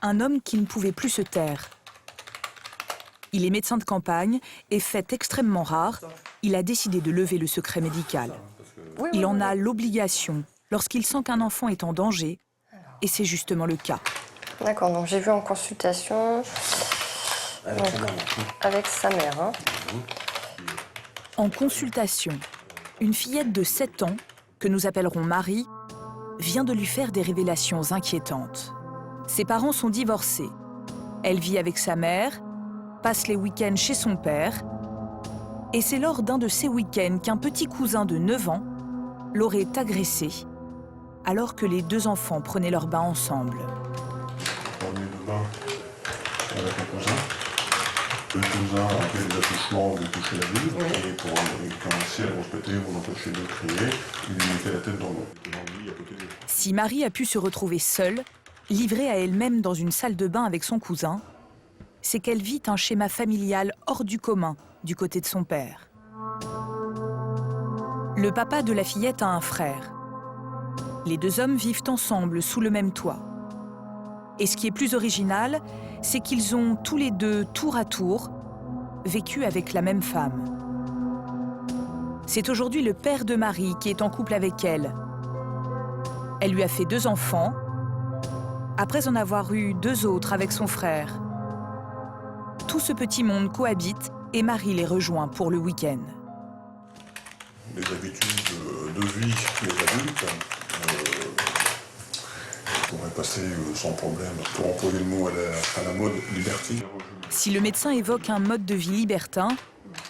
un homme qui ne pouvait plus se taire. Il est médecin de campagne et fait extrêmement rare, il a décidé de lever le secret médical. Il en a l'obligation lorsqu'il sent qu'un enfant est en danger, et c'est justement le cas. D'accord, donc j'ai vu en consultation avec sa mère. Hein. En consultation, une fillette de 7 ans, que nous appellerons Marie, vient de lui faire des révélations inquiétantes. Ses parents sont divorcés. Elle vit avec sa mère, passe les week-ends chez son père, et c'est lors d'un de ces week-ends qu'un petit cousin de 9 ans l'aurait agressée, alors que les deux enfants prenaient leur bain ensemble. On est de bain avec un cousin. Le cousin a fait des attouchements, lui touchait la vulve, et quand si elle respectait ou l'empêchait de crier, il lui mettait la tête dans l'eau. Si Marie a pu se retrouver seule, livrée à elle-même dans une salle de bain avec son cousin, c'est qu'elle vit un schéma familial hors du commun du côté de son père. Le papa de la fillette a un frère. Les deux hommes vivent ensemble sous le même toit. Et ce qui est plus original, c'est qu'ils ont tous les deux, tour à tour, vécu avec la même femme. C'est aujourd'hui le père de Marie qui est en couple avec elle. Elle lui a fait 2 enfants, après en avoir eu 2 autres avec son frère. Tout ce petit monde cohabite et Marie les rejoint pour le week-end. Les habitudes de vie des adultes pourraient passer sans problème, pour employer le mot à la mode, liberté. Si le médecin évoque un mode de vie libertin,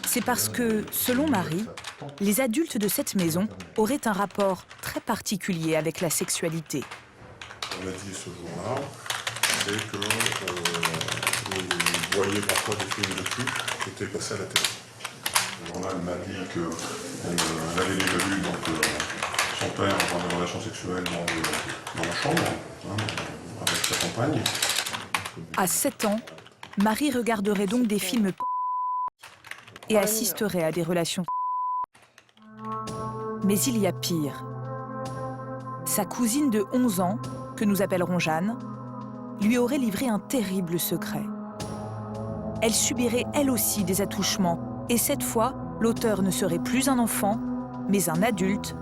c'est parce que, selon Marie, les adultes de cette maison auraient un rapport très particulier avec la sexualité. On a dit ce jour-là, c'est que vous voyez parfois des films de cul qui étaient passés à la télé. Le journal m'a dit qu'elle avait déjà vu son père avoir des relations sexuelles dans la chambre, avec sa compagne. À 7 ans, Marie regarderait donc des films et assisterait à des relations. Mais il y a pire. Sa cousine de 11 ans, que nous appellerons Jeanne, lui aurait livré un terrible secret. Elle subirait elle aussi des attouchements, et cette fois, l'auteur ne serait plus un enfant, mais un adulte,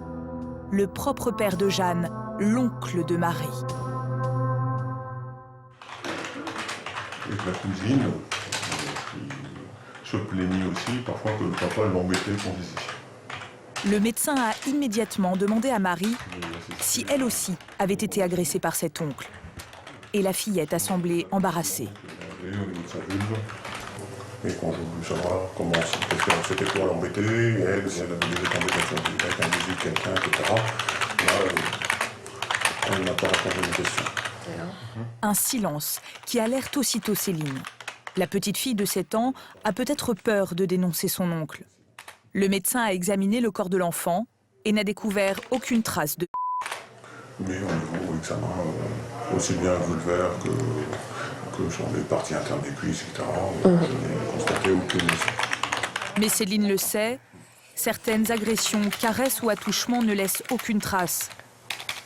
le propre père de Jeanne, l'oncle de Marie. Et que la cousine qui se plaignit aussi parfois que le papa l'embêtait sans cesse. Le médecin a immédiatement demandé à Marie si elle aussi avait été agressée par cet oncle. Et la fillette a semblé embarrassée. Au niveau de sa vulve. Et quand je voulais savoir comment c'était pour l'embêter, elle, si elle avait déjà été embêtée avec un bisou de quelqu'un, etc. Là, elle n'a pas répondu à mes questions. Un silence qui alerte aussitôt Céline. La petite fille de 7 ans a peut-être peur de dénoncer son oncle. Le médecin a examiné le corps de l'enfant et n'a découvert aucune trace de... Mais au niveau examen, aussi bien vulvaire que sur les parties internes des cuisses, etc., je n'ai constaté aucune leçon. Mais Céline le sait, certaines agressions, caresses ou attouchements ne laissent aucune trace.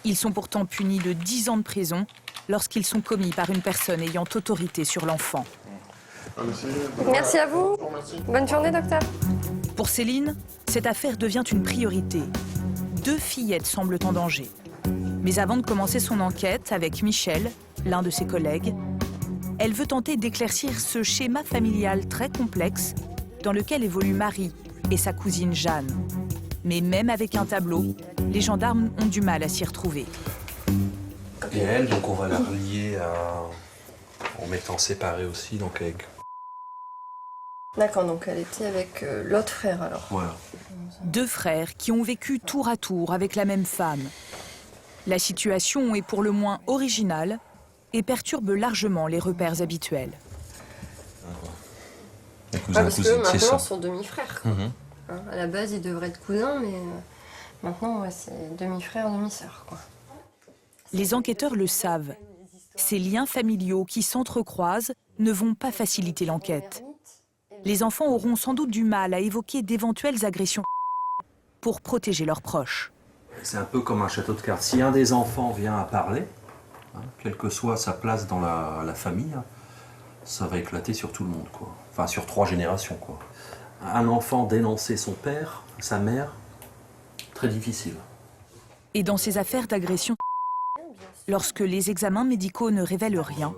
Ils sont pourtant punis de 10 ans de prison lorsqu'ils sont commis par une personne ayant autorité sur l'enfant. Merci à vous. Bonne journée, docteur. Pour Céline, cette affaire devient une priorité. 2 fillettes semblent en danger. Mais avant de commencer son enquête avec Michel, l'un de ses collègues, elle veut tenter d'éclaircir ce schéma familial très complexe dans lequel évoluent Marie et sa cousine Jeanne. Mais même avec un tableau, les gendarmes ont du mal à s'y retrouver. Et elle, donc on va la relier en mettant séparée aussi, donc avec... D'accord, donc elle était avec l'autre frère alors. Voilà. 2 frères qui ont vécu tour à tour avec la même femme. La situation est pour le moins originale et perturbe largement les repères habituels. Parce que maintenant, sont demi-frères. À la base, ils devraient être cousins, mais maintenant, c'est demi-frère, demi-sœur. Les enquêteurs le savent. Ces liens familiaux qui s'entrecroisent ne vont pas faciliter l'enquête. Les enfants auront sans doute du mal à évoquer d'éventuelles agressions pour protéger leurs proches. C'est un peu comme un château de cartes. Si un des enfants vient à parler, hein. Quelle que soit sa place dans la famille, ça va éclater sur tout le monde, quoi. Enfin, sur 3 générations, quoi. Un enfant dénoncer son père, sa mère, très difficile. Et dans ces affaires d'agression, lorsque les examens médicaux ne révèlent rien,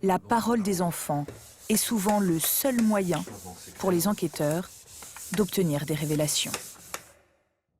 la parole des enfants est souvent le seul moyen pour les enquêteurs d'obtenir des révélations.